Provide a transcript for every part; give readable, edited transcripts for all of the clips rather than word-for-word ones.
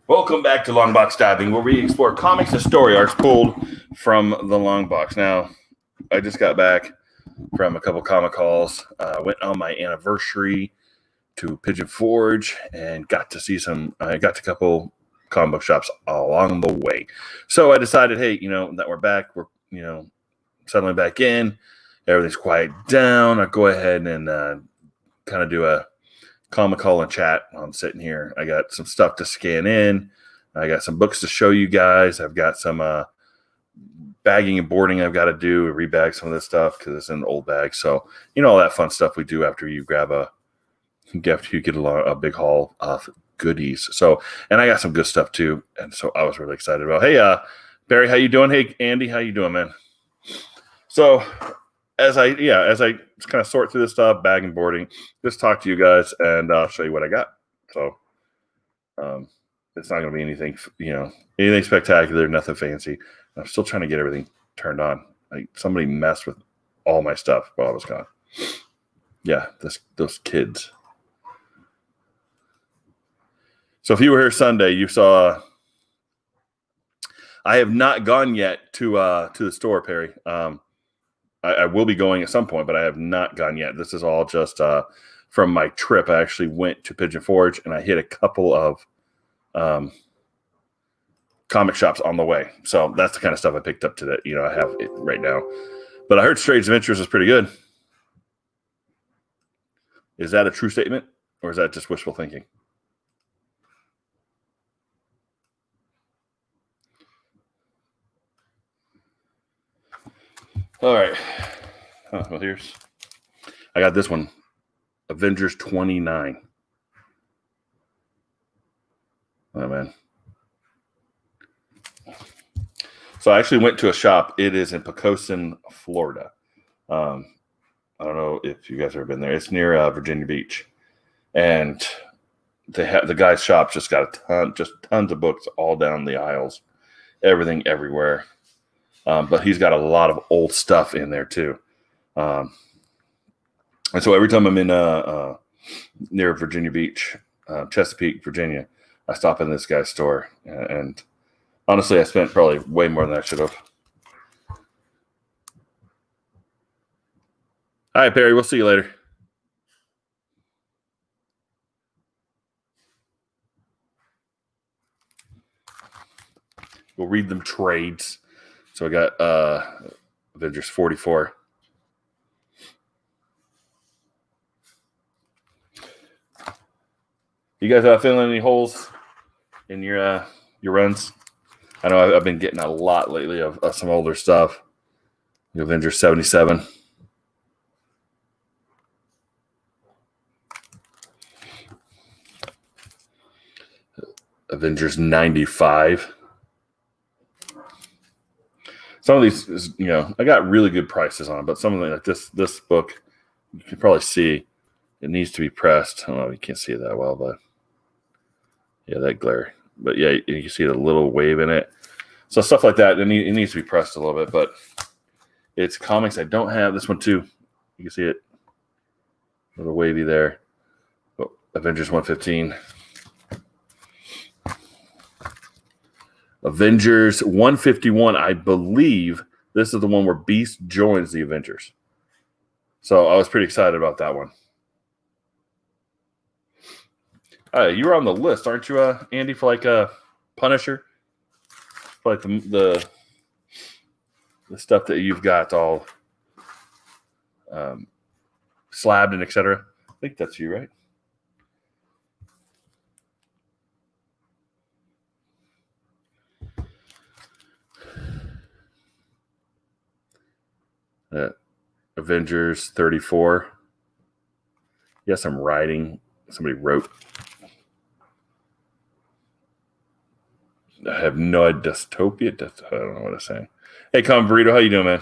Welcome back to Longbox Diving, where we explore comics and story arcs pulled from the Longbox. Now, I just got back from a couple comic calls. Went on my anniversary to Pigeon Forge and got to see I got to a couple comic book shops along the way. So I decided, hey, that we're back. We're, settling back in. Everything's quiet down. I'll go ahead and kind of do a comic call and chat while I'm sitting here. I got some stuff to scan in. I got some books to show you guys. I've got some bagging and boarding I've got to do, rebag some of this stuff because it's in an old bag. So, all that fun stuff we do after you get a big haul of goodies. So, and I got some good stuff too. And so I was really excited about, hey, Barry, how you doing? Hey, Andy, how you doing, man? So as I kind of sort through this stuff, bag and boarding, just talk to you guys and I'll show you what I got. So it's not going to be anything, anything spectacular, nothing fancy. I'm still trying to get everything turned on. Like somebody messed with all my stuff while I was gone. Yeah, those kids. So if you were here Sunday, you saw. I have not gone yet to the store, Perry. I will be going at some point, but I have not gone yet. This is all just from my trip. I actually went to Pigeon Forge and I hit a couple of comic shops on the way. So that's the kind of stuff I picked up today. I have it right now. But I heard Strange Adventures is pretty good. Is that a true statement or is that just wishful thinking? All right. Well, I got this one. Avengers 29. Oh, man. So I actually went to a shop. It is in Pocosin, Florida. I don't know if you guys have ever been there. It's near Virginia Beach. And the guy's shop just got tons of books all down the aisles. Everything everywhere. But he's got a lot of old stuff in there too. And so every time I'm in near Virginia Beach, Chesapeake, Virginia, I stop in this guy's store. And honestly, I spent probably way more than I should have. All right, Perry, we'll see you later. We'll read them trades. So I got Avengers 44. You guys feeling any holes in your runs? I know I've been getting a lot lately of some older stuff. Avengers 77. Avengers 95. Some of these, I got really good prices on, but some of them, like this book, you can probably see it needs to be pressed. I don't know if you can't see it that well, but yeah, that glare. But yeah, you can see the little wave in it. So stuff like that, it needs to be pressed a little bit, but it's comics I don't have. This one too, you can see it, a little wavy there. Oh, Avengers 115. Avengers 151, I believe this is the one where Beast joins the Avengers. So I was pretty excited about that one. You were on the list, aren't you, Andy, for like Punisher? For like the stuff that you've got all slabbed and etc. I think that's you, right? Avengers 34. Yes, I'm writing. Somebody wrote. I have no idea. Dystopia? I don't know what I'm saying. Hey, Con Burrito, how you doing, man?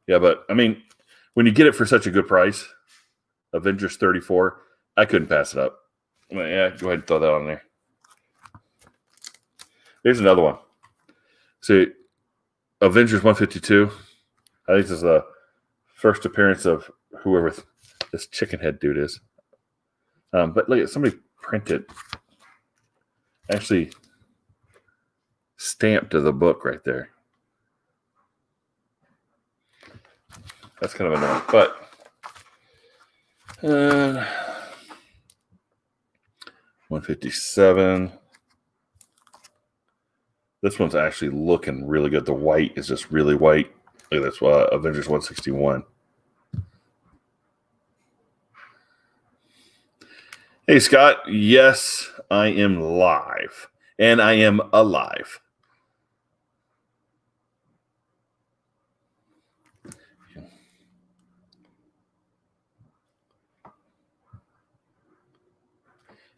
Yeah, but, I mean, when you get it for such a good price, Avengers 34, I couldn't pass it up. I mean, yeah, go ahead and throw that on there. Here's another one. See, Avengers 152. I think this is the first appearance of whoever this chicken head dude is. But look at somebody printed actually stamped to the book right there. That's kind of annoying, but 157. This one's actually looking really good. The white is just really white. Look at this, Avengers 161. Hey, Scott. Yes, I am live, and I am alive.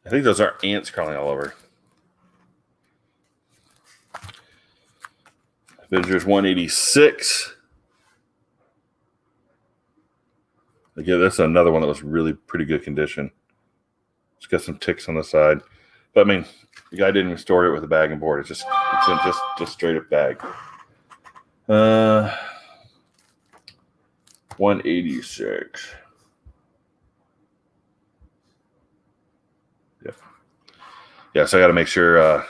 I think those are ants crawling all over. Avengers 186. Again, that's another one that was really pretty good condition. It's got some ticks on the side. But I mean, the guy didn't even store it with a bag and board. It's just straight up bag. 186. Yeah, so I got to make sure.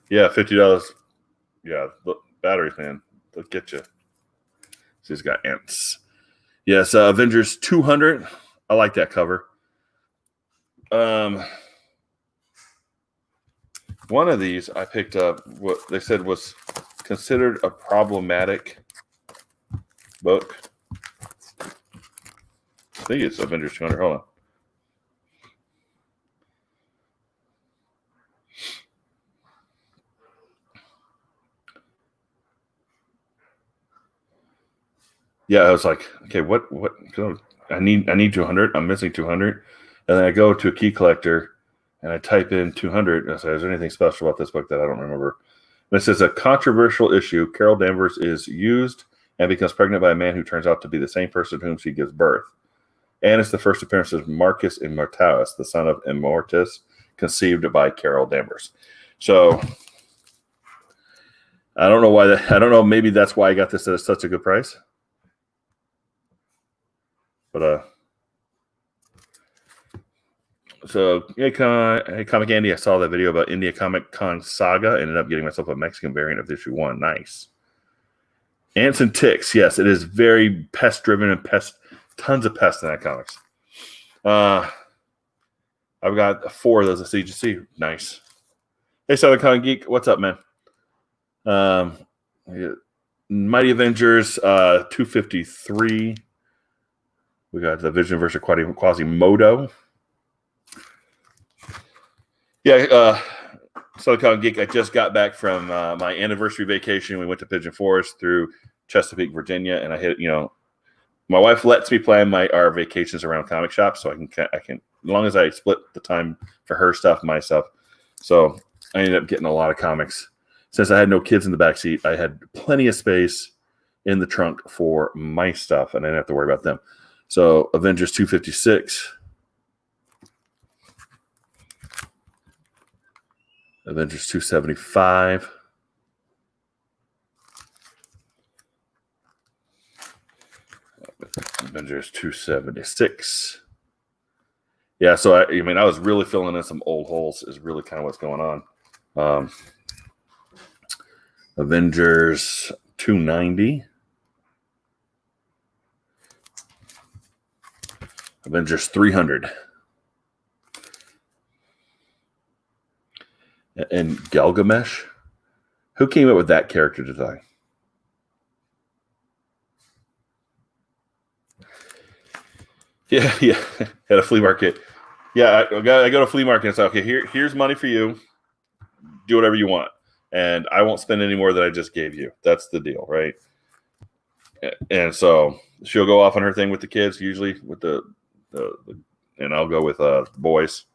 Yeah, $50. Yeah, look, batteries, man, they'll get you. She's got ants. Yes, Avengers 200. I like that cover. One of these I picked up. What they said was considered a problematic book. I think it's Avengers 200. Hold on. Yeah, I was like, okay, what? I need 200. I'm missing 200, and then I go to a key collector, and I type in 200. And I say, is there anything special about this book that I don't remember? And it says a controversial issue. Carol Danvers is used and becomes pregnant by a man who turns out to be the same person to whom she gives birth. And it's the first appearance of Marcus Immortalis, the son of Immortus, conceived by Carol Danvers. So I don't know why that. I don't know. Maybe that's why I got this at such a good price. But so hey, Comic Andy, I saw that video about India Comic Con Saga. Ended up getting myself a Mexican variant of issue 1. Nice. Ants and ticks. Yes, it is very pest driven and tons of pests in that comics. I've got 4 of those at CGC. Nice. Hey, Southern Con Geek, what's up, man? Mighty Avengers 253. We got the Vision versus Quasimodo. Yeah, Southern Con Geek, I just got back from my anniversary vacation. We went to Pigeon Forest through Chesapeake, Virginia, and I hit, my wife lets me plan our vacations around comic shops, so I can, as long as I split the time for her stuff, my stuff. So I ended up getting a lot of comics. Since I had no kids in the back seat, I had plenty of space in the trunk for my stuff, and I didn't have to worry about them. So Avengers 256, Avengers 275. Avengers 276. Yeah, so I was really filling in some old holes is really kind of what's going on. Avengers 290. Avengers 300. And Gilgamesh. Who came up with that character design? Yeah, at a flea market. Yeah, I go to a flea market and say, okay, here's money for you. Do whatever you want. And I won't spend any more than I just gave you. That's the deal, right? And so she'll go off on her thing with the kids, usually with the and I'll go with the boys,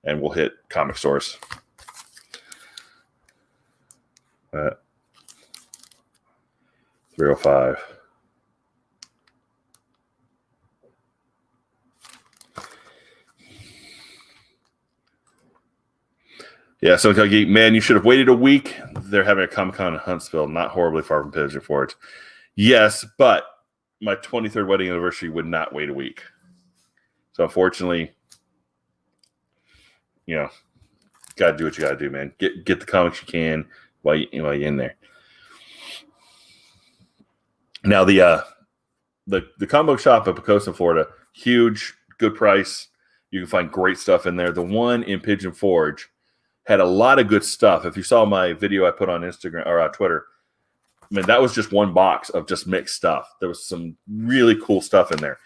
and we'll hit comic stores. 305. Yeah, so Geek, man, you should have waited a week. They're having a Comic-Con in Huntsville, not horribly far from Pigeon Forge. Yes, but my 23rd wedding anniversary would not wait a week. So unfortunately, you know, got to do what you got to do, man. Get the comics you can while you're in there. Now the comic book shop at Poquoson, Florida, huge, good price. You can find great stuff in there. The one in Pigeon Forge had a lot of good stuff. If you saw my video I put on Instagram or Twitter, I mean, that was just one box of just mixed stuff. There was some really cool stuff in there.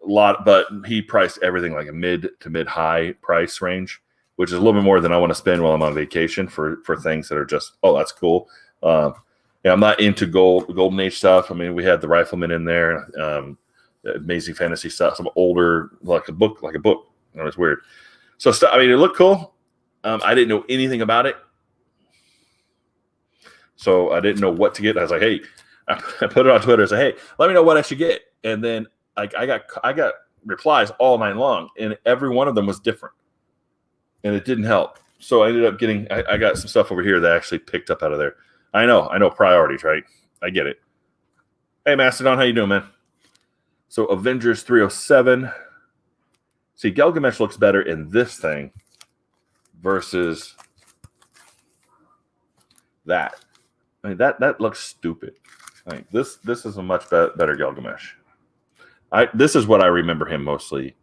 A lot, but he priced everything like a mid to mid high price range, which is a little bit more than I want to spend while I'm on vacation for things that are just, oh, that's cool. Yeah, I'm not into Golden Age stuff. I mean, we had the Rifleman in there, Amazing Fantasy stuff, some older, like a book. It was weird. So, I mean, it looked cool. I didn't know anything about it. So I didn't know what to get. I was like, hey, I put it on Twitter. I said, hey, let me know what I should get. And then I got replies all night long, and every one of them was different. And it didn't help. So I ended up getting, I got some stuff over here that I actually picked up out of there. I know priorities, right? I get it. Hey, Mastodon, how you doing, man? So Avengers 307. See, Gilgamesh looks better in this thing versus that. I mean, that looks stupid. I mean, this is a much better Gilgamesh. This is what I remember him mostly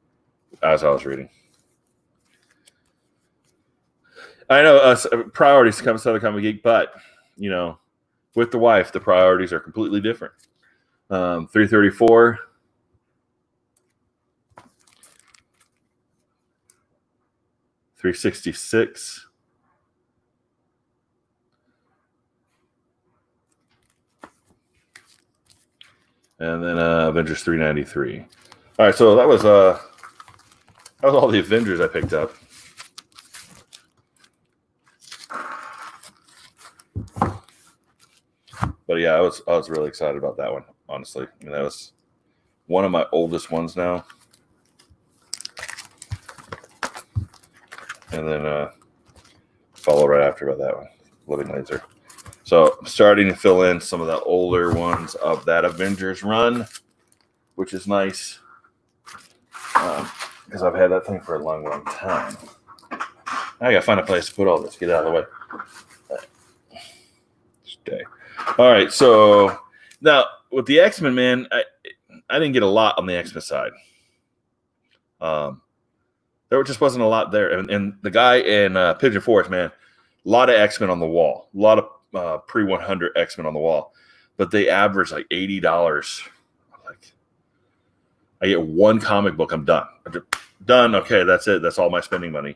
as I was reading. I know priorities come to Southern Comic Geek, but you know, with the wife, the priorities are completely different. 334. $366. And then Avengers 393. All right, so that was all the Avengers I picked up. But yeah, I was really excited about that one, honestly. I mean, that was one of my oldest ones now. And then follow right after about that one, Living Laser. So I'm starting to fill in some of the older ones of that Avengers run, which is nice because I've had that thing for a long, long time. I gotta find a place to put all this. Get out of the way. Stay. All right. So now with the X-Men, man, I didn't get a lot on the X-Men side. There just wasn't a lot there. And the guy in Pigeon Forge, man, a lot of X-Men on the wall. A lot of pre-100 X-Men on the wall. But they average like $80. Like, I get one comic book, I'm done. Done. Okay, that's it. That's all my spending money.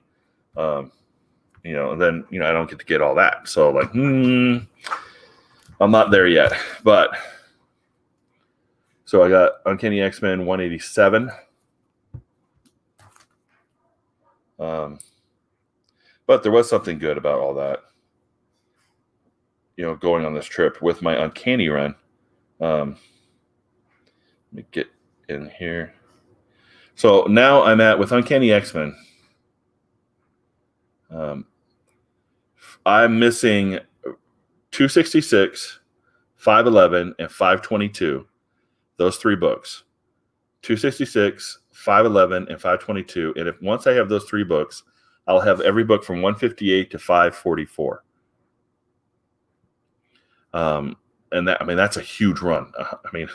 You know, and then, you know, I don't get to get all that. So, like, I'm not there yet. But, so I got Uncanny X-Men 187. But there was something good about all that, you know, going on this trip with my Uncanny run. Let me get in here. So now I'm with Uncanny X-Men. I'm missing 266, 511, and 522. Those three books. 266, 511, and 522. And if once I have those three books, I'll have every book from 158 to 544. And that, I mean, that's a huge run. I mean,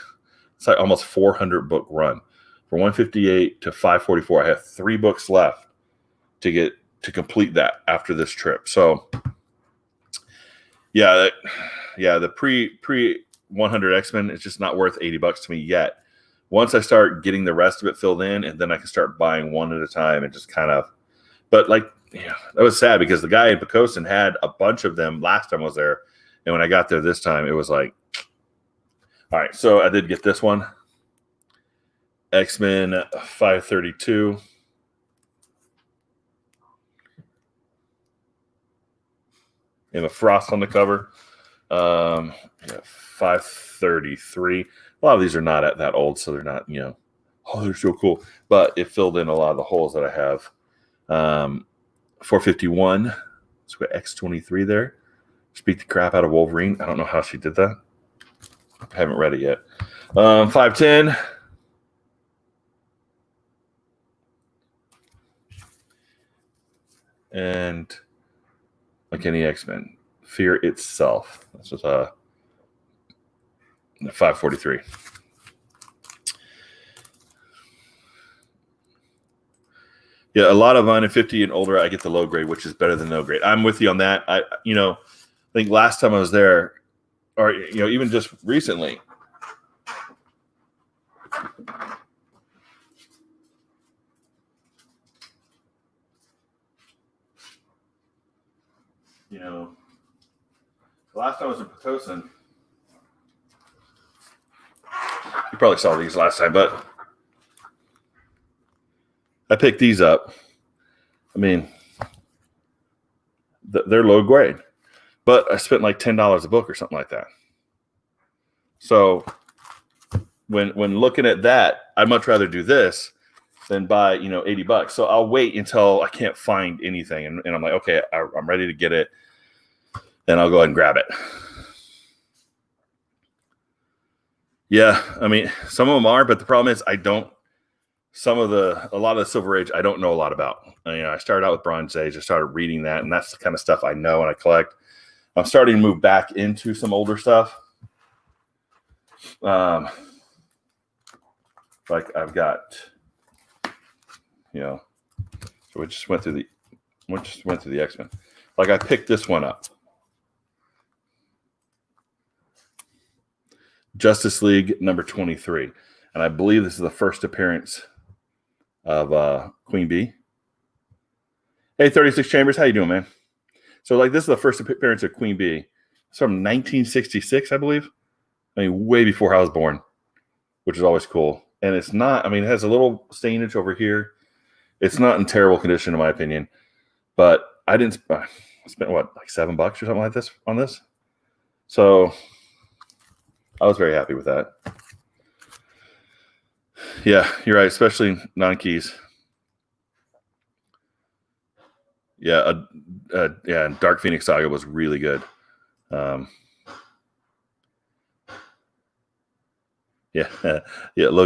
it's like almost 400 book run. From 158 to 544, I have three books left to complete that after this trip. So, yeah, the pre 100 X-Men is just not worth $80 to me yet. Once I start getting the rest of it filled in, and then I can start buying one at a time and just kind of. But like, yeah, that was sad because the guy in Poquoson had a bunch of them last time I was there, and when I got there this time, it was like, all right. So I did get this one, X-Men 532. And the frost on the cover. 533. A lot of these are not that old, so they're not, you know, oh, they're so cool. But it filled in a lot of the holes that I have. 451. Let's go X23 there. Speak the crap out of Wolverine. I don't know how she did that. I haven't read it yet. 510. and Uncanny X-Men. Fear Itself. This was 543. Yeah, a lot of mine at 50 and older, I get the low grade, which is better than no grade. I'm with you on that. I think last time I was there, or even just recently, last time I was in Potosin, you probably saw these last time, but I picked these up. I mean, they're low grade, but I spent like $10 a book or something like that. So when looking at that, I'd much rather do this than buy $80. So I'll wait until I can't find anything, and I'm like, okay, I'm ready to get it, then I'll go ahead and grab it. Yeah, I mean, some of them are, but the problem is a lot of the Silver Age I don't know a lot about. I started out with Bronze Age. I started reading that, and that's the kind of stuff I know and I collect. I'm starting to move back into some older stuff. Like I've got, so we just went through the X-Men. Like I picked this one up. Justice League number 23. And I believe this is the first appearance of Queen Bee. Hey, 36 Chambers, how you doing, man? So like this is the first appearance of Queen Bee. It's from 1966, I believe. I mean, way before I was born, which is always cool. And it's not, it has a little stainage over here. It's not in terrible condition, in my opinion. But I didn't spend what, like $7 or something like this on this. So I was very happy with that. Yeah, you're right, especially non-keys. Yeah, Dark Phoenix Saga was really good. Low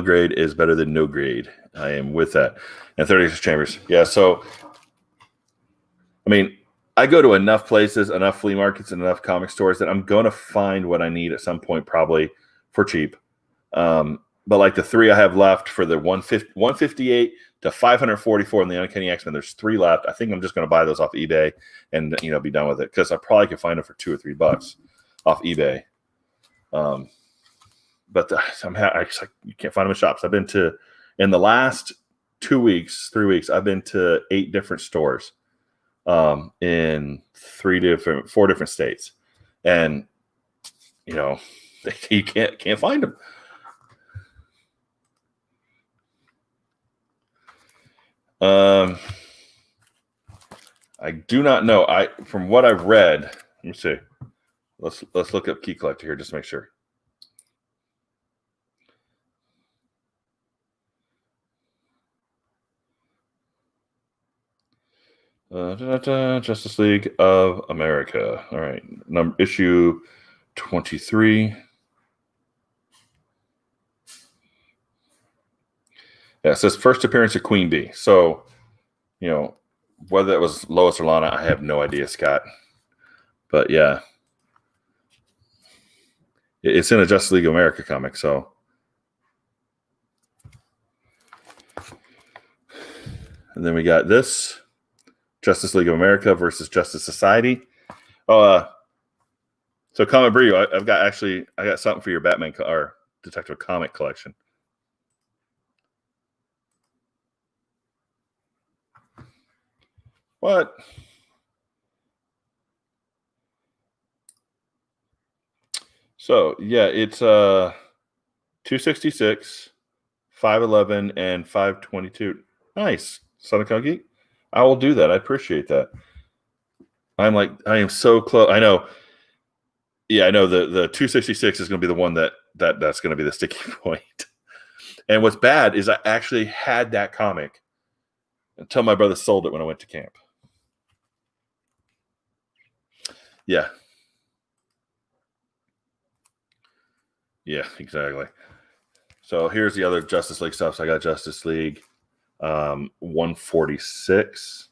grade is better than no grade. I am with that. And 36 Chambers. Yeah, so I go to enough places, enough flea markets, and enough comic stores that I'm going to find what I need at some point, probably for cheap. But like the three I have left for the 158 to 544 in the Uncanny X-Men, there's 3 left. I think I'm just going to buy those off eBay and be done with it, because I probably could find them for $2 or $3 off eBay. But you can't find them in shops. I've been to, in the last 3 weeks, I've been to 8 different stores in 4 different states, and you can't find them. I do not know. From what I've read, let me see. Let's look up Key Collector here just to make sure. Justice League of America. All right, issue 23. Yeah, it says first appearance of Queen Bee. So, whether that was Lois or Lana, I have no idea, Scott. But yeah, it's in a Justice League of America comic. So, and then we got this Justice League of America versus Justice Society. So Comic Brew, I got something for your Batman or Detective comic collection. What? So yeah, it's 266, 511, and 522. Nice, Southern Cal Geek. I will do that. I appreciate that. I am so close. I know. Yeah, I know the 266 is going to be the one that's going to be the sticky point. And what's bad is I actually had that comic until my brother sold it when I went to camp. Yeah. Yeah, exactly. So here's the other Justice League stuff. So I got Justice League 146.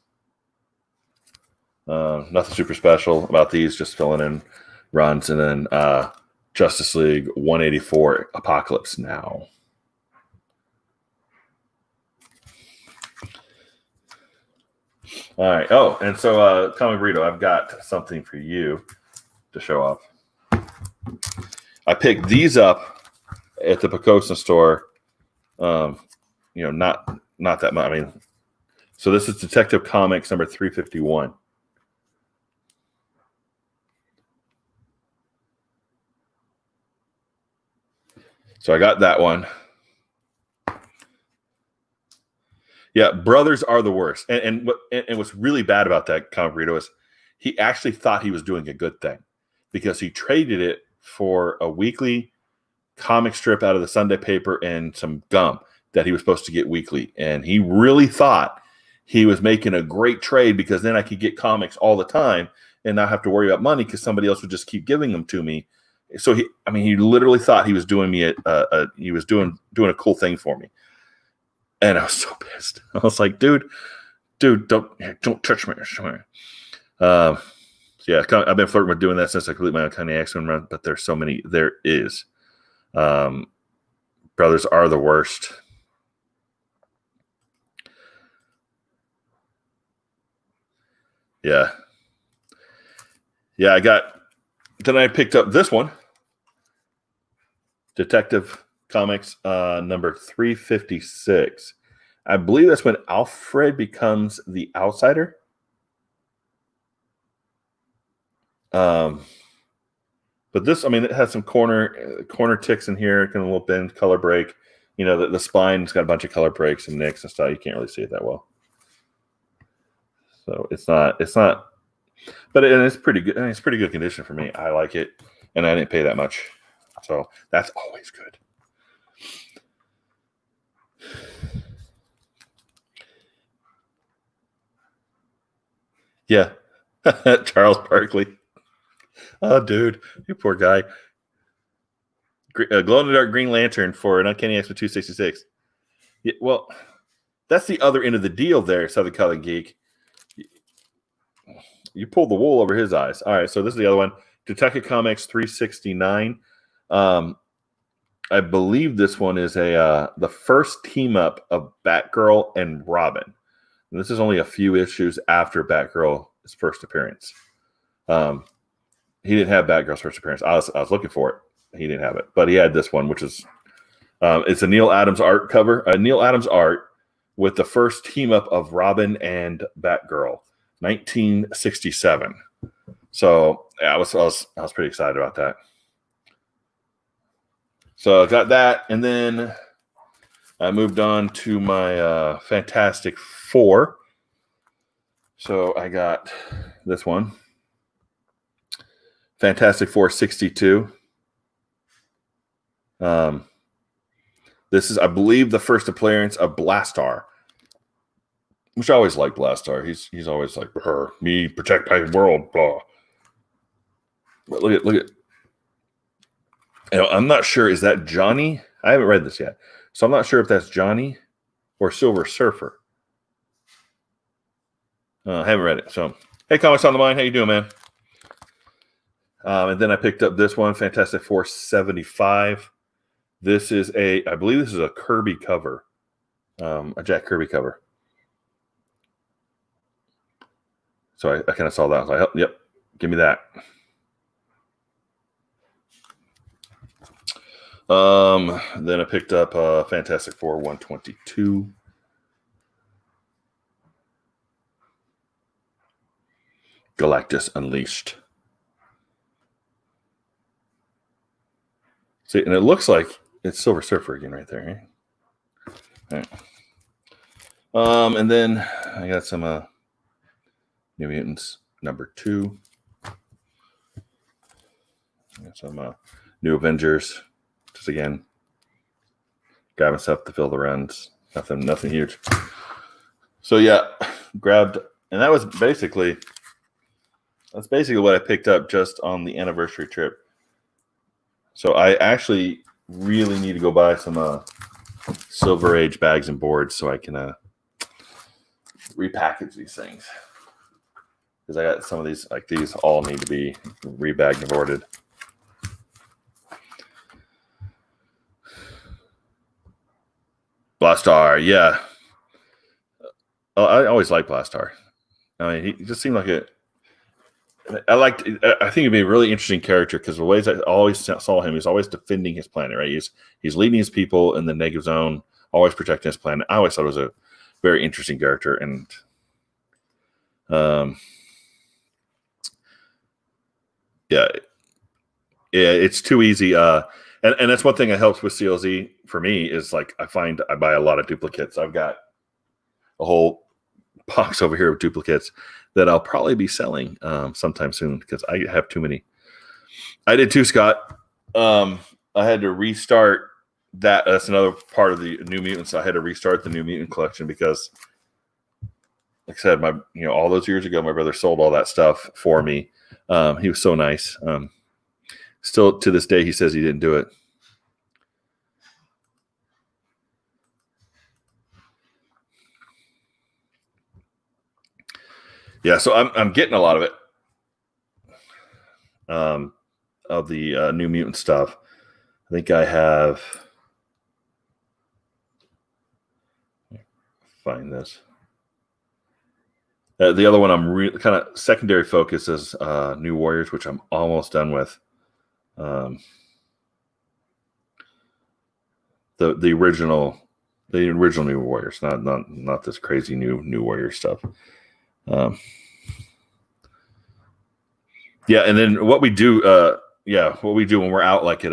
Nothing super special about these, just filling in runs. And then Justice League 184 Apocalypse Now. All right. Oh, and so Comic Burrito, I've got something for you to show off. I picked these up at the Pocosin store. Not that much. I mean, so this is Detective Comics number 351. So I got that one. Yeah, brothers are the worst. And what's really bad about that Comic Burrito is he actually thought he was doing a good thing because he traded it for a weekly comic strip out of the Sunday paper and some gum that he was supposed to get weekly. And he really thought he was making a great trade because then I could get comics all the time and not have to worry about money because somebody else would just keep giving them to me. So he literally thought he was doing me he was doing a cool thing for me. And I was so pissed. I was like, dude, don't touch me. Yeah, I've been flirting with doing that since I completed my Uncanny X-Men run, but there's so many. There is. Brothers are the worst. Yeah. Yeah, then I picked up this one. Detective Comics number 356. I believe that's when Alfred becomes the Outsider. But this, it has some corner ticks in here, kind of a little bend, color break. The spine's got a bunch of color breaks and nicks and stuff. You can't really see it that well. So it's not, but it's pretty good. It's pretty good condition for me. I like it, and I didn't pay that much, so that's always good. Yeah, Charles Barkley. Oh, dude, you poor guy. Glow in the dark Green Lantern for an Uncanny X-Men 266. Yeah, well, that's the other end of the deal there, Southern Color Geek. You pulled the wool over his eyes. All right, so this is the other one. Detective Comics 369. I believe this one is the first team up of Batgirl and Robin. And this is only a few issues after Batgirl's first appearance. He didn't have Batgirl's first appearance. I was looking for it. He didn't have it, but he had this one, which is it's a Neil Adams art cover. Neil Adams art with the first team up of Robin and Batgirl, 1967. So yeah, I was pretty excited about that. So I got that, and then I moved on to my Fantastic Four. So I got this one, Fantastic Four 62. This is, I believe, the first appearance of Blastar, which I always like Blastar. He's always like, me protect my world, blah. But look at. I'm not sure. Is that Johnny? I haven't read this yet, so I'm not sure if that's Johnny or Silver Surfer. I haven't read it. So, hey, Comics on the Mind, how you doing, man? And then I picked up this one, Fantastic Four 75. This is I believe this is a Kirby cover, a Jack Kirby cover. So I kind of saw that. I was like, yep, give me that. Then I picked up Fantastic Four 122. Galactus Unleashed. See, and it looks like it's Silver Surfer again right there. Right? All right. And then I got some New Mutants number 2. I got some New Avengers. Just again, grabbing stuff to fill the runs. Nothing huge. So yeah, grabbed, and that's basically what I picked up just on the anniversary trip. So I actually really need to go buy some Silver Age bags and boards so I can repackage these things. because I got some of these, like these all need to be rebagged and boarded. Blastar, yeah. I always liked Blastar. I mean, he just seemed like a. I think he'd be a really interesting character because the ways I always saw him, he's always defending his planet, right? He's leading his people in the negative zone, always protecting his planet. I always thought it was a very interesting character, and yeah, it's too easy. And that's one thing that helps with CLZ for me is like I find I buy a lot of duplicates. I've got a whole box over here of duplicates that I'll probably be selling sometime soon because I have too many. I did too, Scott. I had to restart that. That's another part of the New Mutants. I had to restart the New Mutant collection because, like I said, all those years ago, my brother sold all that stuff for me. He was so nice. Still to this day, he says he didn't do it. Yeah, so I'm getting a lot of it. Of the New Mutant stuff. I think I have. Find this. The other one I'm really kind of secondary focus is New Warriors, which I'm almost done with. The original New Warriors, not this crazy new Warrior stuff. Yeah, and then what we do, when we're out, like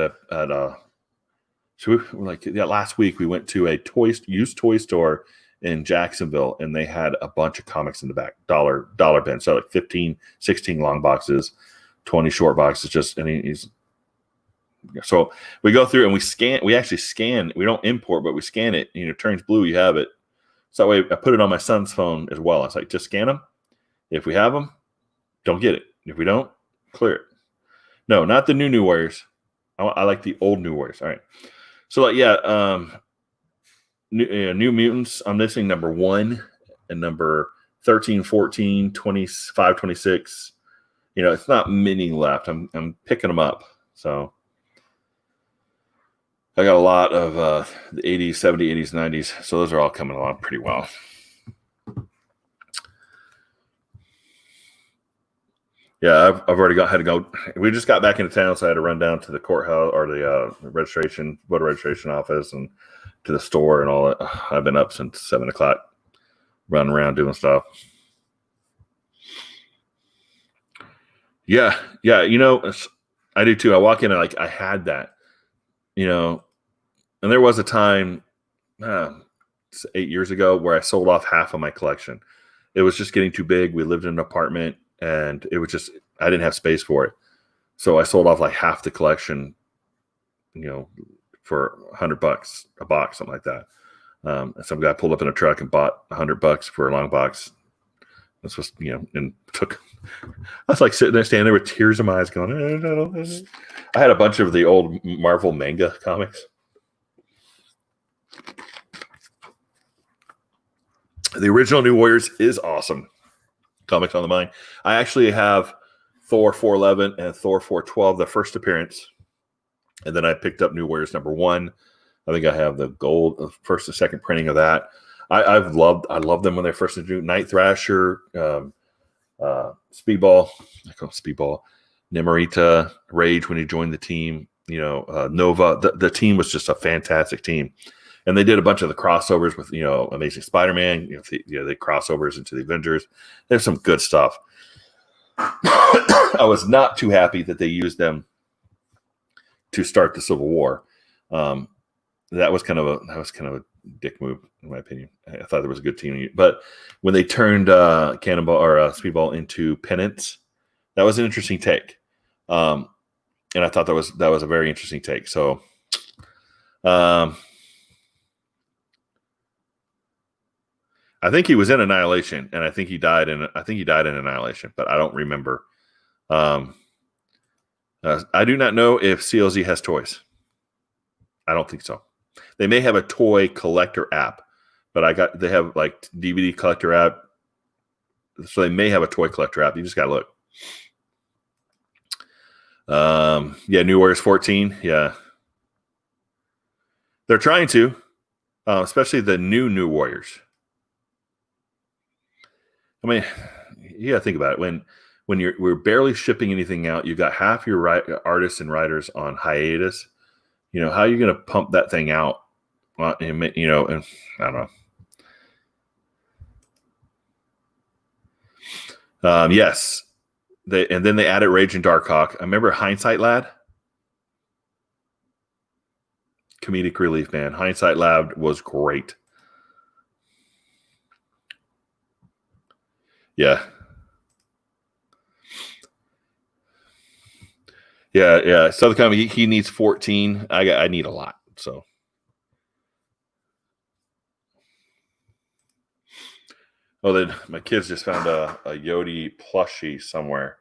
last week we went to a used toy store in Jacksonville, and they had a bunch of comics in the back, dollar bin, so like 15, 16 long boxes, 20 short boxes, so we go through and we actually scan, we don't import, but we scan it, and it turns blue, you have it. So that way I put it on my son's phone as well. I was like, just scan them. If we have them, don't get it. If we don't, clear it. No, not the new Warriors. I like the old New Warriors. All right. So New Mutants, I'm missing number 1 and number 13, 14, 25, 26. It's not many left. I'm picking them up. So I got a lot of the 80s, 70s, 80s, 90s. So those are all coming along pretty well. Yeah, I've already had to go. We just got back into town, so I had to run down to the courthouse or the voter registration office and to the store and all that. I've been up since 7 o'clock, running around doing stuff. Yeah, I do too. I walk in and I had that, and there was a time 8 years ago where I sold off half of my collection. It was just getting too big. We lived in an apartment, and it was just I didn't have space for it, so I sold off like half the collection, for $100 a box, something like that. Some guy pulled up in a truck and bought $100 for a long box. This was, and took. I was like sitting there, standing there with tears in my eyes, going. I had a bunch of the old Marvel manga comics. The original New Warriors is awesome. Comics on the Mind. I actually have Thor 411 and Thor 412, the first appearance. And then I picked up New Warriors number 1. I think I have the gold, first and second printing of that. I loved them when they first introduced Night Thrasher, Speedball, I call it Speedball, Nemorita, Rage when he joined the team, Nova. The team was just a fantastic team. And they did a bunch of the crossovers with, Amazing Spider-Man, the crossovers into the Avengers. There's some good stuff. I was not too happy that they used them to start the Civil War. That was kind of a dick move, in my opinion. I thought there was a good team, but when they turned Cannonball or Speedball into Penance, that was an interesting take. And I thought that was a very interesting take. So, I think he was in Annihilation, and I think he died in Annihilation, but I don't remember. I do not know if CLZ has toys. I don't think so. They may have a toy collector app, but they have like DVD collector app So they may have a toy collector app. You just got to look. Yeah, New Warriors 14. Yeah. They're trying to, especially the new Warriors. I mean, you got to think about it. When we're barely shipping anything out, you've got half your artists and writers on hiatus. How are you going to pump that thing out? And I don't know. Yes. And then they added Rage and Darkhawk. I remember Hindsight Lad. Comedic relief, man. Hindsight Lad was great. Yeah. Yeah. So the company he needs 14. I need a lot. So. Oh, then my kids just found a Yodi plushie somewhere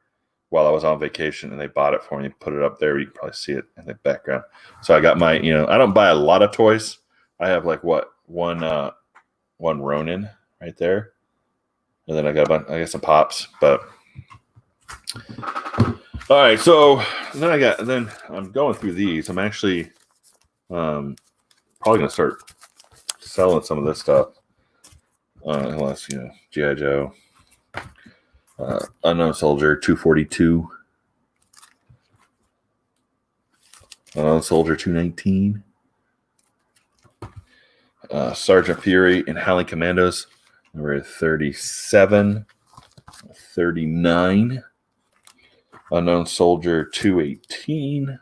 while I was on vacation, and they bought it for me and put it up there. You can probably see it in the background. So I got my, I don't buy a lot of toys. I have like one Ronin right there, and then I got some pops. But all right, so then I'm going through these. I'm actually probably gonna start selling some of this stuff. Unless, G.I. Joe, Unknown Soldier 242, Unknown Soldier 219, Sergeant Fury and Howling Commandos, number 37, 39, Unknown Soldier 218,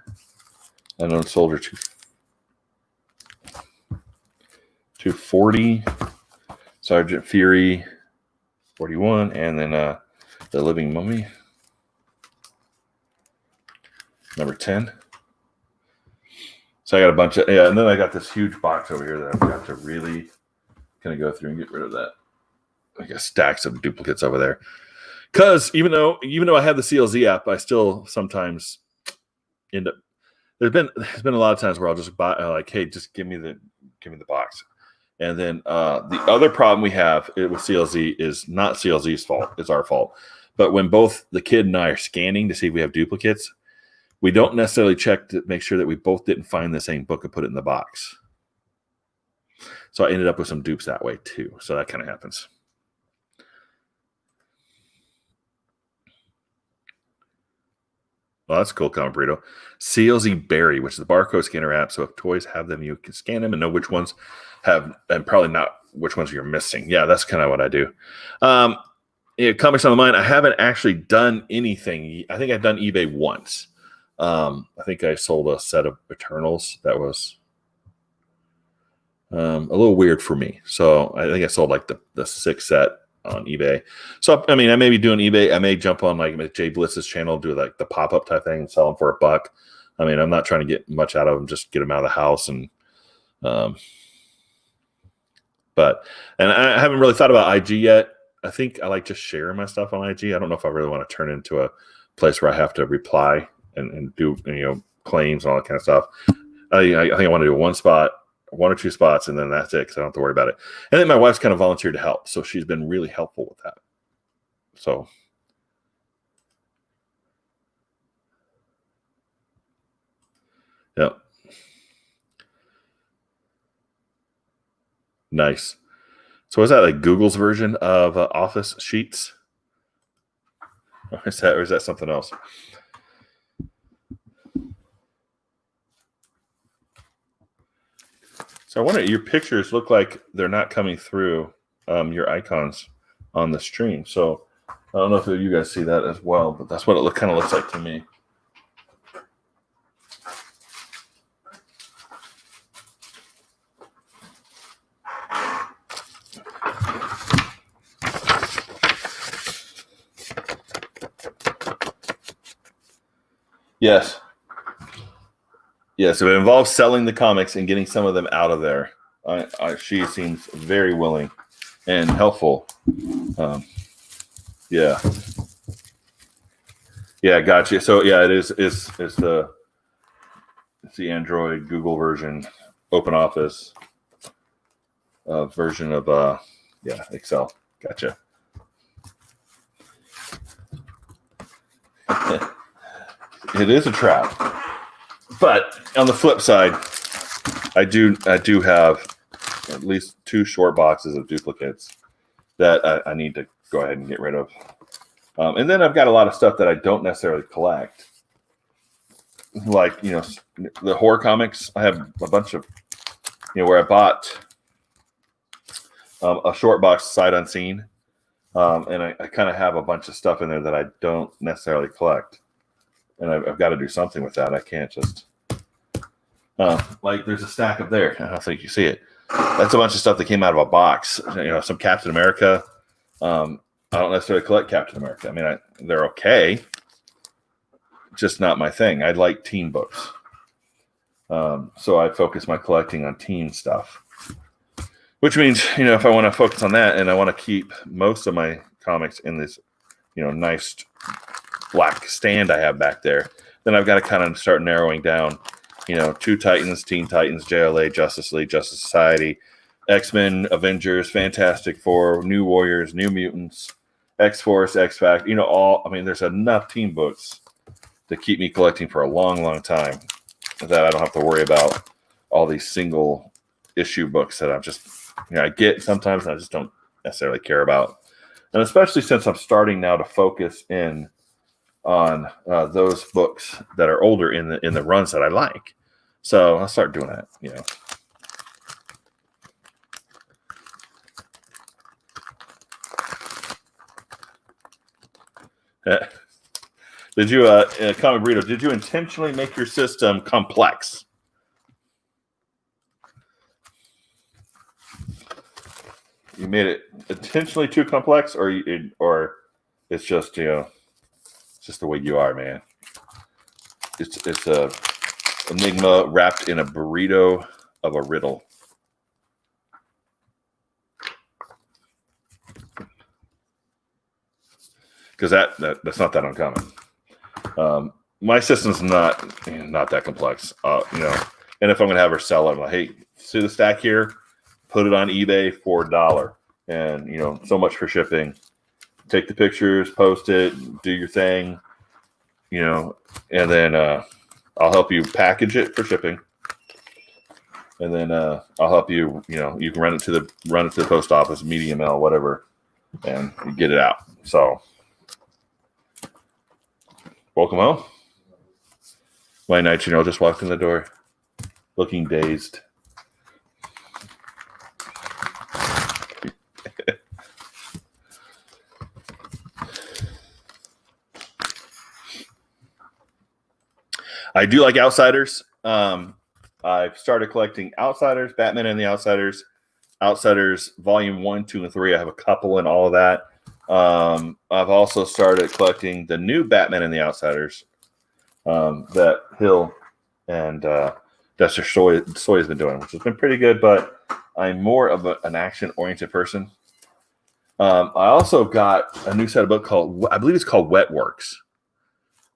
Unknown Soldier 240, Sergeant Fury 41, and then The Living Mummy number 10. So I got a bunch of, and then I got this huge box over here that I've got to really kind of go through and get rid of that. I got stacks of duplicates over there. Because even though I have the CLZ app, I still sometimes end up. There's been a lot of times where I'll just buy hey, just give me the box. And then the other problem we have with CLZ is not CLZ's fault; it's our fault. But when both the kid and I are scanning to see if we have duplicates, we don't necessarily check to make sure that we both didn't find the same book and put it in the box. So I ended up with some dupes that way too. So that kind of happens. Well, that's cool, Common Burrito. CLZ Berry, which is the barcode scanner app. So if toys have them, you can scan them and know which ones have, and probably not which ones you're missing. Yeah, that's kind of what I do. Comics on the Mind. I haven't actually done anything. I think I've done eBay once. I think I sold a set of Eternals that was a little weird for me. So I think I sold like the 6 set on eBay. So I mean, I may be doing eBay. I may jump on like Jay Bliss's channel, do like the pop-up type thing and sell them for $1. I mean, I'm not trying to get much out of them, just get them out of the house. And but I haven't really thought about IG yet. I think I like just sharing my stuff on IG. I don't know if I really want to turn into a place where I have to reply and do claims and all that kind of stuff. I think I want to do one or two spots, and then that's it, because I don't have to worry about it. And then my wife's kind of volunteered to help, so she's been really helpful with that. So yeah, nice. So is that like Google's version of Office Sheets? Or is that something else? So I wonder, your pictures look like they're not coming through your icons on the stream. So I don't know if you guys see that as well, but that's what it kind of looks like to me. Yes. Yes, if it involves selling the comics and getting some of them out of there, she seems very willing and helpful. Yeah. Yeah, gotcha. So yeah, it's the Android Google version, Open Office version of Excel. Gotcha. It is a trap. But on the flip side, I do have at least 2 short boxes of duplicates that I need to go ahead and get rid of. And then I've got a lot of stuff that I don't necessarily collect. Like, the horror comics. I have a bunch of, where I bought a short box sight unseen. And I kind of have a bunch of stuff in there that I don't necessarily collect. And I've got to do something with that. I can't just... like there's a stack up there. I don't think you see it. That's a bunch of stuff that came out of a box. Some Captain America. I don't necessarily collect Captain America. I mean, they're okay. Just not my thing. I like teen books. So I focus my collecting on teen stuff. Which means, if I want to focus on that and I want to keep most of my comics in this, nice black stand I have back there, then I've got to kind of start narrowing down, Two Titans, Teen Titans, JLA, Justice League, Justice Society, X-Men, Avengers, Fantastic Four, New Warriors, New Mutants, X-Force, X-Factor, there's enough teen books to keep me collecting for a long, long time that I don't have to worry about all these single issue books that I'm just, I get sometimes and I just don't necessarily care about. And especially since I'm starting now to focus in on those books that are older in the runs that I like. So I'll start doing that, Did you, Comic Burrito, did you intentionally make your system complex? You made it intentionally too complex, or it's just it's just the way you are, man. It's a enigma wrapped in a burrito of a riddle. Because that's not that uncommon. My system's not that complex, And if I'm gonna have her sell it, I'm like, hey, see the stack here? Put it on eBay for $1, and so much for shipping. Take the pictures, post it, do your thing, and then I'll help you package it for shipping, and then I'll help you. You can run it to the post office, media mail, whatever, and you get it out. So, welcome home. My night, just walked in the door, looking dazed. I do like Outsiders. I've started collecting Outsiders, Batman and the Outsiders, Outsiders Volume 1, 2, and 3. I have a couple and all of that. I've also started collecting the new Batman and the Outsiders that Hill and Dexter Soy has been doing, which has been pretty good, but I'm more of an action-oriented person. I also got a new set of book I believe it's called Wet Works.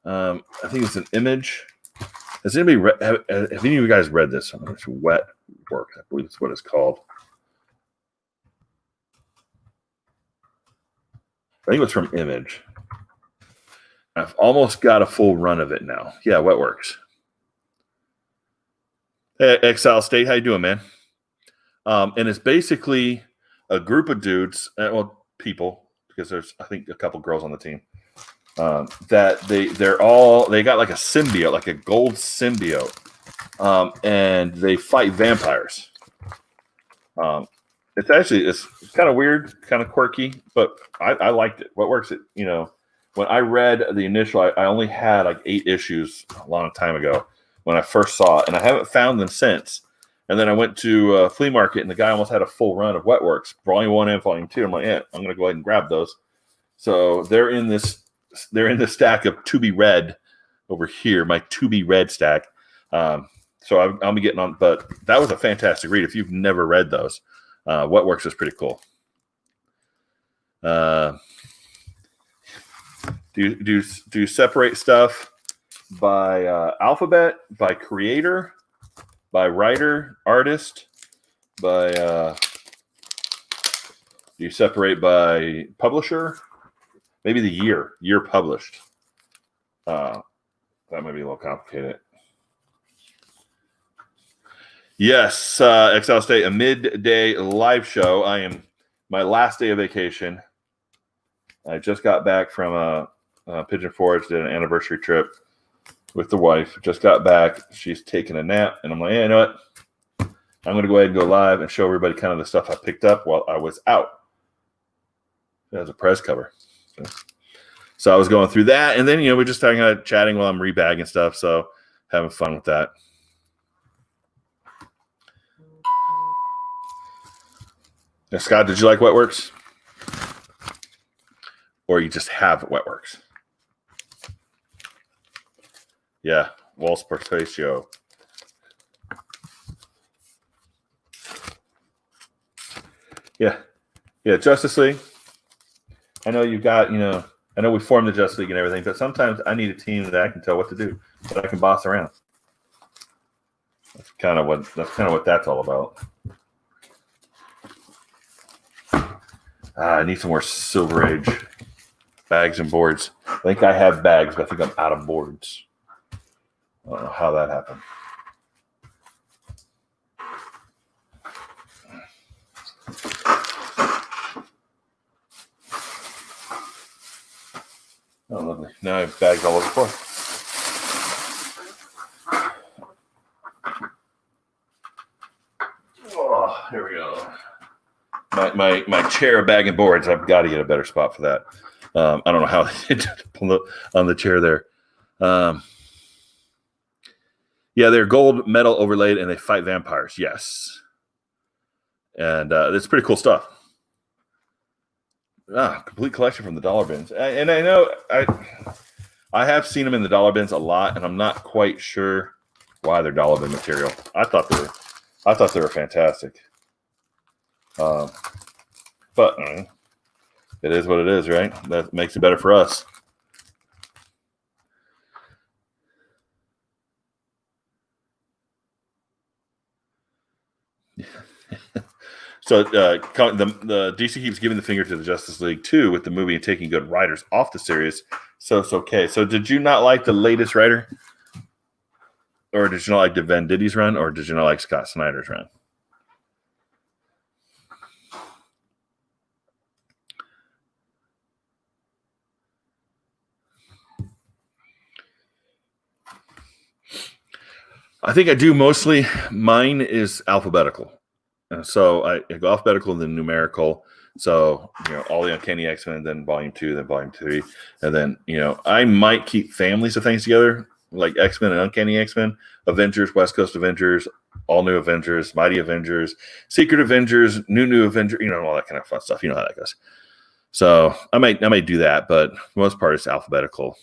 I think it's an Image. Has anybody have any of you guys read this? It's Wet Work. I believe it's what it's called. I think it's from Image. I've almost got a full run of it now. Yeah, Wet Works. Hey, Exile State, how you doing, man? And it's basically a group of dudes, people, because there's I think a couple girls on the team. That they got like a symbiote, like a gold symbiote, and they fight vampires. It's kind of weird, kind of quirky, but I liked it. What works, when I read the initial, I only had like 8 issues a long time ago when I first saw it, and I haven't found them since. And then I went to a flea market, and the guy almost had a full run of Wet Works, Volume 1 and Volume 2. I'm like, I'm going to go ahead and grab those. So they're in the stack of to be read over here, my to be read stack. So I'll be getting on, but that was a fantastic read. If you've never read those, Wet Works is pretty cool. Do you separate stuff by alphabet, by creator, by writer, artist, by do you separate by publisher? Maybe the year published. That might be a little complicated. Yes, Excel State, a midday live show. I am my last day of vacation. I just got back from Pigeon Forge, did an anniversary trip with the wife. Just got back. She's taking a nap, and I'm like, yeah, you know what? I'm going to go ahead and go live and show everybody kind of the stuff I picked up while I was out. As a press cover. So I was going through that, and then we're just kind of chatting while I'm rebagging stuff. So having fun with that. Now, Scott, did you like Wetworks? Or you just have Wetworks? Yeah, Waltz Portatio. Yeah, Justice League. I know you've got, I know we formed the Justice League and everything, but sometimes I need a team that I can tell what to do, that I can boss around. That's kind of what that's all about. I need some more Silver Age bags and boards. I think I have bags, but I think I'm out of boards. I don't know how that happened. Oh, lovely. Now I have bags all over the floor. Oh, here we go. My chair, bag, and boards, I've got to get a better spot for that. I don't know how they did on the chair there. Yeah, they're gold metal overlaid, and they fight vampires. Yes. And it's pretty cool stuff. Complete collection from the dollar bins. And I know I have seen them in the dollar bins a lot, and I'm not quite sure why they're dollar bin material. I thought they were fantastic. But it is what it is, right? That makes it better for us. So the DC keeps giving the finger to the Justice League 2 with the movie and taking good writers off the series. So it's okay. So did you not like the latest writer? Or did you not like the Venditti's run? Or did you not like Scott Snyder's run? I think I do mostly. Mine is alphabetical. So I go alphabetical and then numerical. So, all the Uncanny X-Men, then Volume 2, then Volume 3. And then, I might keep families of things together, like X-Men and Uncanny X-Men, Avengers, West Coast Avengers, All New Avengers, Mighty Avengers, Secret Avengers, New Avengers, all that kind of fun stuff. You know how that goes. So I might do that, but for the most part, it's alphabetical.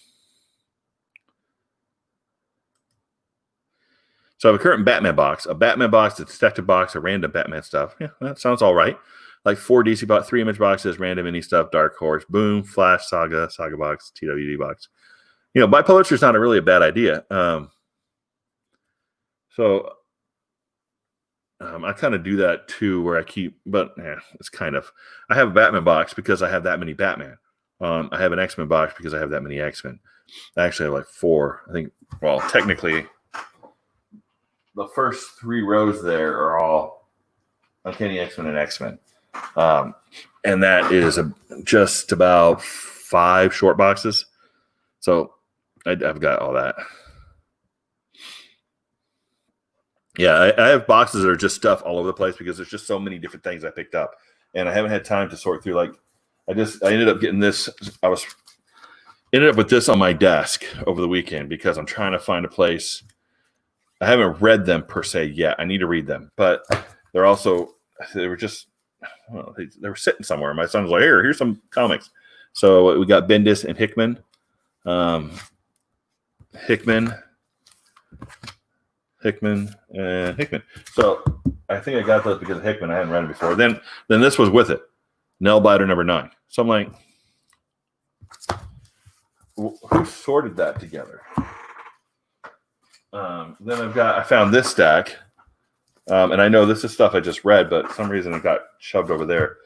So I have a current Batman box, a detective box, a random Batman stuff. Yeah, that sounds all right. Like 4 DC box, 3 image boxes, random indie stuff, Dark Horse, Boom, Flash, Saga box, TWD box. Bipolar is not really a bad idea. So I kind of do that too, where I keep, but it's kind of, I have a Batman box because I have that many Batman. I have an X-Men box because I have that many X-Men. I actually have like 4. I think, well, technically, the first 3 rows there are all Uncanny X-Men and X-Men. And that is just about 5 short boxes. So I've got all that. Yeah, I have boxes that are just stuff all over the place because there's just so many different things I picked up. And I haven't had time to sort through. Like, I ended up getting this. Ended up with this on my desk over the weekend because I'm trying to find a place. I haven't read them per se yet. I need to read them, but they were just, I don't know, they were sitting somewhere. My son was like, here's some comics. So we got Bendis and Hickman. Hickman. So I think I got those because of Hickman. I hadn't read it before. Then this was with it. Nailbiter number 9. So I'm like, who sorted that together? Then I found this stack, and I know this is stuff I just read, but for some reason it got shoved over there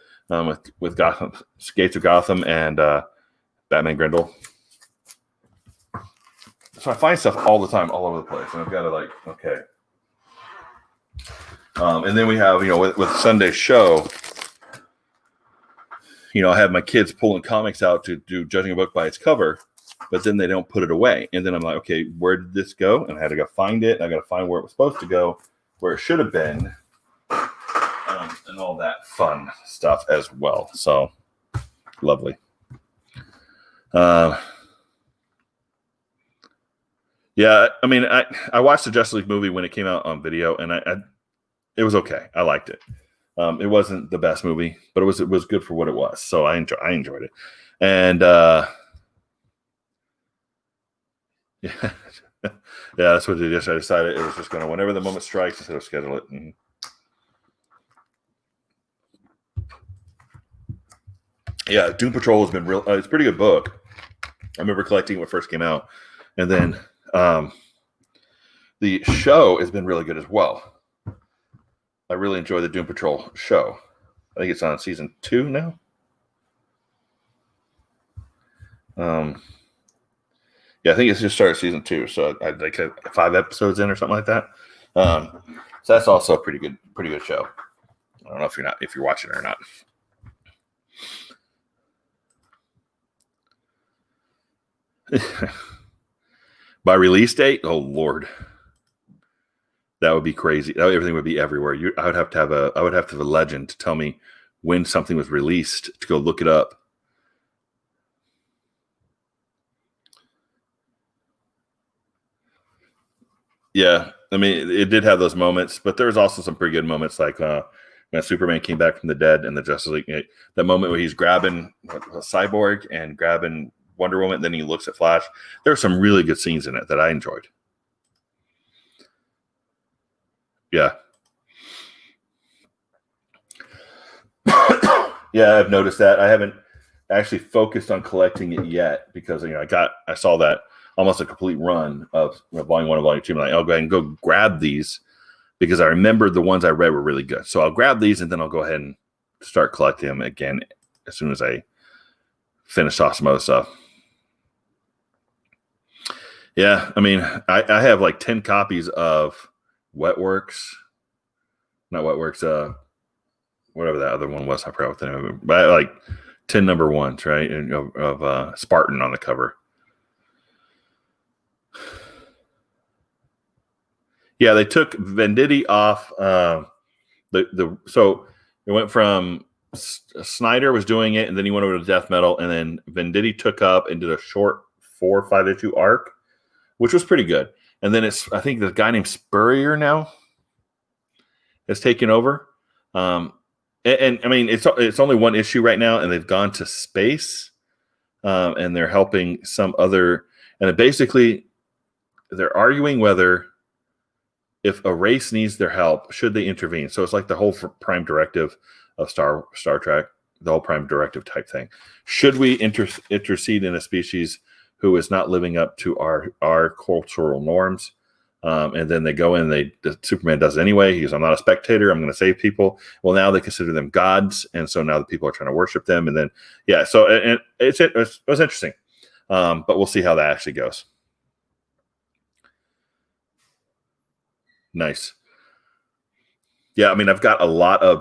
with Gotham, Gates of Gotham, and Batman Grendel. So I find stuff all the time, all over the place, and I've got to like, okay. And then we have, with Sunday's show, I have my kids pulling comics out to do judging a book by its cover, but then they don't put it away. And then I'm like, okay, where did this go? And I had to go find it. And I got to find where it was supposed to go, where it should have been, and all that fun stuff as well. So lovely. Yeah, I mean, I watched the Justice League movie when it came out on video, and it was okay. I liked it. It wasn't the best movie, but it was good for what it was. So I enjoyed it. And yeah, that's what it is. I decided it was just going to, whenever the moment strikes, instead of schedule it. And yeah, Doom Patrol has been real. It's a pretty good book. I remember collecting it when it first came out, and then the show has been really good as well. I really enjoy the Doom Patrol show. I think it's on season 2 now. Yeah, I think it's just started season 2, so I like 5 episodes in or something like that. So that's also a pretty good show. I don't know if you're watching it or not. By release date, oh Lord, that would be crazy. Everything would be everywhere. I would have to have a legend to tell me when something was released to go look it up. Yeah, I mean, it did have those moments, but there was also some pretty good moments, like when Superman came back from the dead and the Justice League. That moment where he's grabbing a Cyborg and grabbing Wonder Woman, and then he looks at Flash. There are some really good scenes in it that I enjoyed. Yeah. Yeah, I've noticed that. I haven't actually focused on collecting it yet because I saw that almost a complete run of volume 1 and volume 2. I'm like, I'll go ahead and go grab these because I remembered the ones I read were really good. So I'll grab these and then I'll go ahead and start collecting them again as soon as I finish off some other stuff. Yeah, I mean, I have like 10 copies of Wetworks. Not Wetworks, whatever that other one was. I forgot what the name of it. But like 10 number ones, right? And of Spartan on the cover. Yeah, they took Venditti off. So it went from Snyder was doing it, and then he went over to Death Metal, and then Venditti took up and did a short 4 or 5 issue arc, which was pretty good. And then I think the guy named Spurrier now has taken over. And I mean, it's only 1 issue right now, and they've gone to space, and they're helping some other. And basically, they're arguing whether, if a race needs their help, should they intervene? So it's like the whole Prime Directive of Star Trek, the whole Prime Directive type thing. Should we intercede in a species who is not living up to our cultural norms? And then they go in, Superman does it anyway. He goes, I'm not a spectator. I'm going to save people. Well, now they consider them gods. And so now the people are trying to worship them. And then, yeah, so it was interesting. But we'll see how that actually goes. Nice. Yeah, I mean, I've got a lot of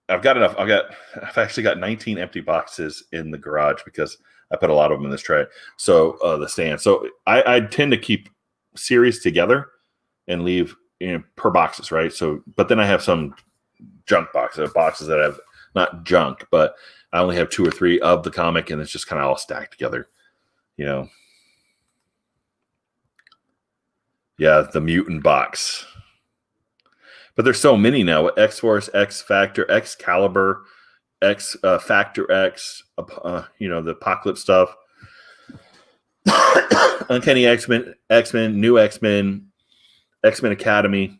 I've got enough. I've actually got 19 empty boxes in the garage because I put a lot of them in this tray. So the stand. So I tend to keep series together and leave per boxes, right? So, but then I have some junk boxes that have not junk, but I only have 2 or 3 of the comic, and it's just kind of all stacked together, Yeah, the mutant box. But there's so many now with X-Force, X-Factor, Excalibur, Factor X, the Apocalypse stuff. Uncanny X-Men, New X-Men, X-Men Academy.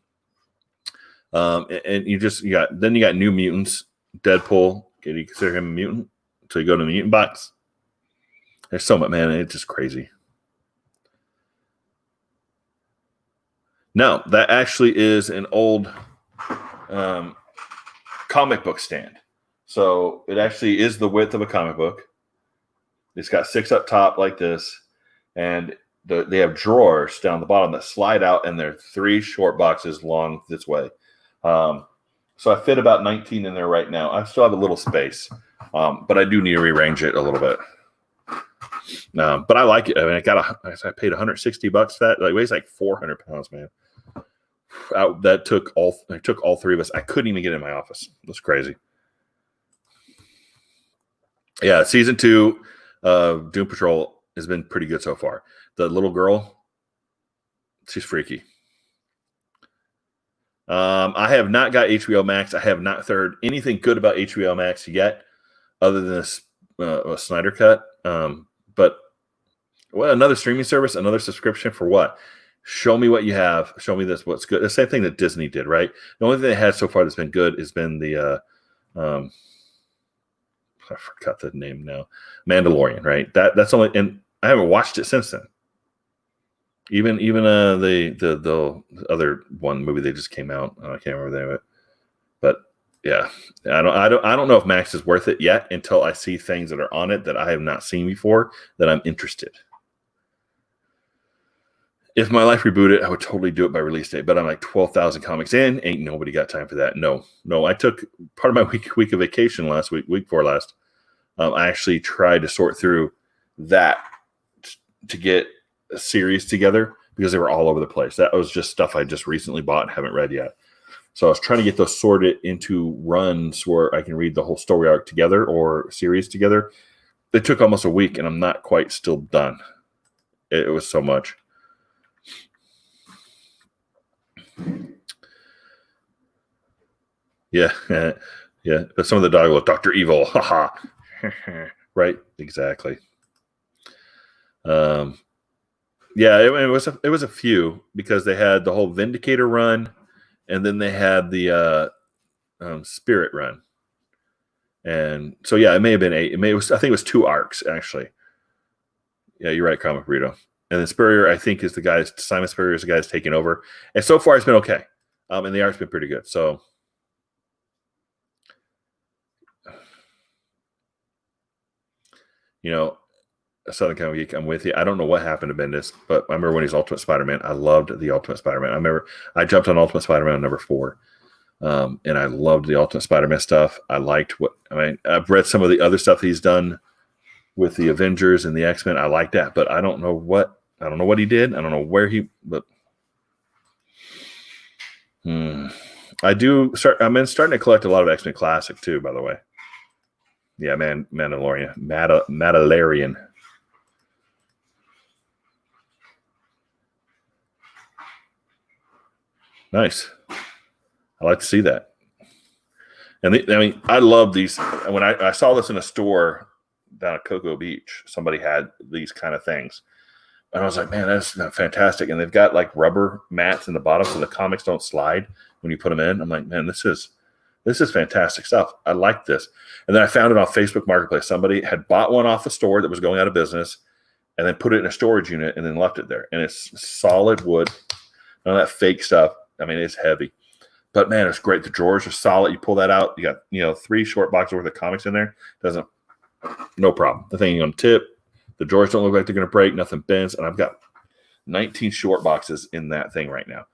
And you got New Mutants, Deadpool. Can you consider him a mutant? So you go to the mutant box. There's so much, man. It's just crazy. No, that actually is an old comic book stand. So it actually is the width of a comic book. It's got 6 up top like this, and they have drawers down the bottom that slide out, and they're 3 short boxes long this way. So I fit about 19 in there right now. I still have a little space, but I do need to rearrange it a little bit. But I like it. I mean, I paid $160 for that. It weighs like 400 pounds, man. That took all 3 of us. I couldn't even get in my office. That's crazy. Yeah, season 2 of Doom Patrol has been pretty good so far. The little girl, she's freaky. I have not got HBO Max. I have not heard anything good about HBO Max yet, other than this Snyder Cut. But another streaming service, another subscription for what? Show me what you have. Show me what's good. The same thing that Disney did, right? The only thing they had so far that's been good has been the I forgot the name now. Mandalorian, right? That's only, and I haven't watched it since then. Even the other one movie they just came out. I can't remember the name of it. But yeah, I don't know if Max is worth it yet until I see things that are on it that I have not seen before that I'm interested. If my life rebooted, I would totally do it by release date. But I'm like 12,000 comics in. Ain't nobody got time for that. No. I took part of my week of vacation last week before last. I actually tried to sort through that to get a series together because they were all over the place. That was just stuff I just recently bought and haven't read yet. So I was trying to get those sorted into runs where I can read the whole story arc together or series together. It took almost a week, and I'm not quite still done. It was so much. Yeah. But some of the dog will Dr. Evil, haha. Right, exactly. Yeah, it was a few because they had the whole Vindicator run, and then they had the Spirit run, and so yeah, it may have been 8. I think it was 2 arcs actually. Yeah, you're right, Comic Burrito. And then Spurrier, I think, is the guy. Simon Spurrier is the guy that's taking over, and so far it's been okay. And the art's been pretty good. So. Southern Comic Geek, I'm with you. I don't know what happened to Bendis, but I remember when he's Ultimate Spider-Man. I loved the Ultimate Spider-Man. I remember I jumped on Ultimate Spider-Man number 4, and I loved the Ultimate Spider-Man stuff. I've read some of the other stuff he's done with the Avengers and the X-Men. I like that, but I don't know what he did. I don't know where but I've been starting to collect a lot of X-Men Classic too, by the way. Yeah, Mandalorian. Madalarian. Nice. I like to see that. And I love these. When I saw this in a store down at Cocoa Beach, somebody had these kind of things. And I was like, man, that's fantastic. And they've got like rubber mats in the bottom so the comics don't slide when you put them in. I'm like, man, this is fantastic stuff. I like this. And then I found it on Facebook Marketplace. Somebody had bought one off a store that was going out of business and then put it in a storage unit and then left it there. And it's solid wood. None of that fake stuff. I mean, it's heavy. But, man, it's great. The drawers are solid. You pull that out. You got, 3 short boxes worth of comics in there. No problem. The thing on tip. The drawers don't look like they're going to break. Nothing bends. And I've got 19 short boxes in that thing right now.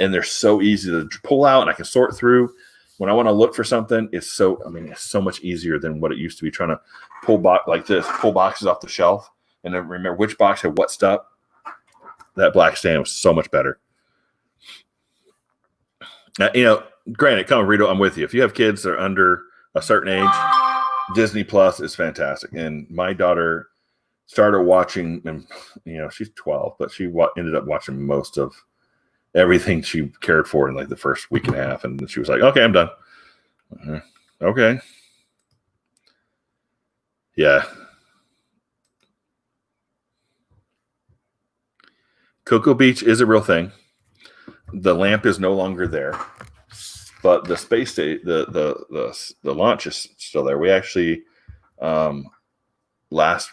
And they're so easy to pull out, and I can sort through. When I want to look for something, it's so much easier than what it used to be trying to pull boxes off the shelf and then remember which box had what stuff. That black stand was so much better. Granted, Comic Burrito, I'm with you. If you have kids that are under a certain age, Disney Plus is fantastic. And my daughter started watching, and she's 12, but she ended up watching most of everything she cared for in like the first week and a half, and she was like, "Okay, I'm done." Okay, yeah. Cocoa Beach is a real thing. The lamp is no longer there, but the space station, the launch is still there. We actually last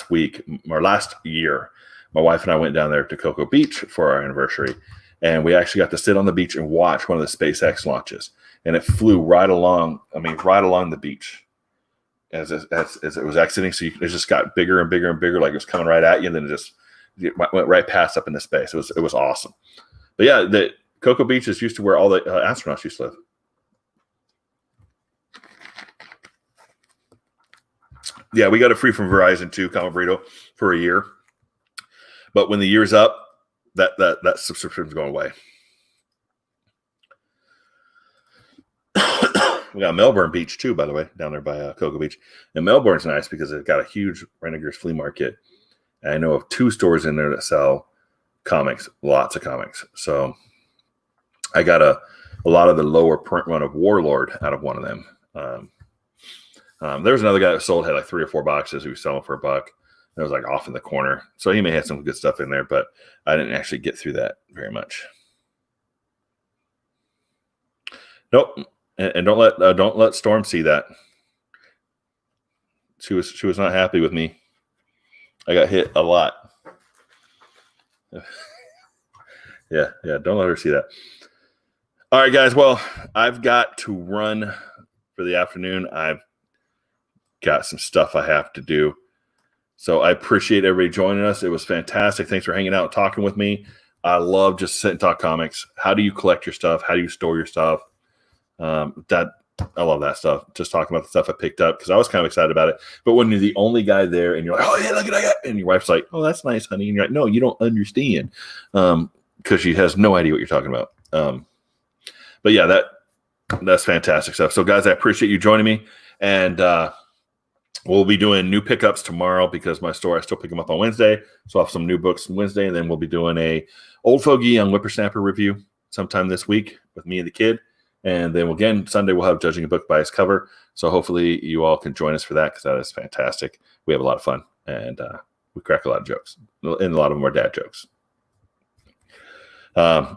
week or last year, my wife and I went down there to Cocoa Beach for our anniversary, and we actually got to sit on the beach and watch one of the SpaceX launches, and it flew right along the beach. as it was exiting. So it just got bigger and bigger and bigger, like it was coming right at you, and then it went right past up into space. It was awesome. But yeah, the Cocoa Beach is used to where all the astronauts used to live. Yeah, we got it free from Verizon too, Combo Burrito, for a year. But when the year's up, that subscription's going away. We got Melbourne Beach too, by the way, down there by Cocoa Beach. And Melbourne's nice because they've got a huge Renegers flea market. And I know of 2 stores in there that sell comics, lots of comics. So I got a lot of the lower print run of Warlord out of one of them. There was another guy that sold, had like 3 or 4 boxes. He was selling for $1. It was like off in the corner. So he may have some good stuff in there, but I didn't actually get through that very much. Nope. And don't let Storm see that. She was not happy with me. I got hit a lot. Yeah. Don't let her see that. All right, guys. Well, I've got to run for the afternoon. I've got some stuff I have to do. So I appreciate everybody joining us. It was fantastic. Thanks for hanging out and talking with me. I love just sit and talk comics. How do you collect your stuff? How do you store your stuff? I love that stuff. Just talking about the stuff I picked up because I was kind of excited about it. But when you're the only guy there and you're like, oh, yeah, look at that. And your wife's like, oh, that's nice, honey. And you're like, no, you don't understand because she has no idea what you're talking about. But yeah, that's fantastic stuff. So, guys, I appreciate you joining me. And we'll be doing new pickups tomorrow because my store, I still pick them up on Wednesday. So I'll have some new books on Wednesday. And then we'll be doing a Old Fogey Young Whippersnapper review sometime this week with me and the kid. And then again, Sunday we'll have judging a book by its cover. So hopefully you all can join us for that because that is fantastic. We have a lot of fun and we crack a lot of jokes, and a lot of them are dad jokes. We're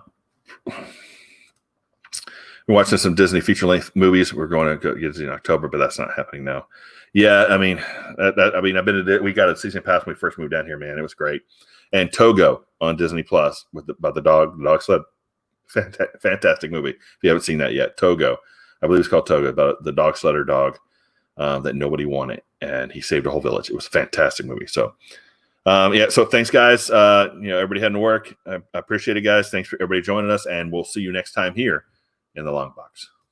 watching some Disney feature-length movies. We're going to go get it in October, but that's not happening now. Yeah, I mean, we got a season pass when we first moved down here, man. It was great. And Togo on Disney Plus about the dog sled. Fantastic movie. If you haven't seen that yet, Togo, I believe it's called Togo, about the dog sledder dog that nobody wanted, and he saved a whole village. It was a fantastic movie. So, so thanks, guys. Everybody heading to work. I appreciate it, guys. Thanks for everybody joining us, and we'll see you next time here in the Long Box.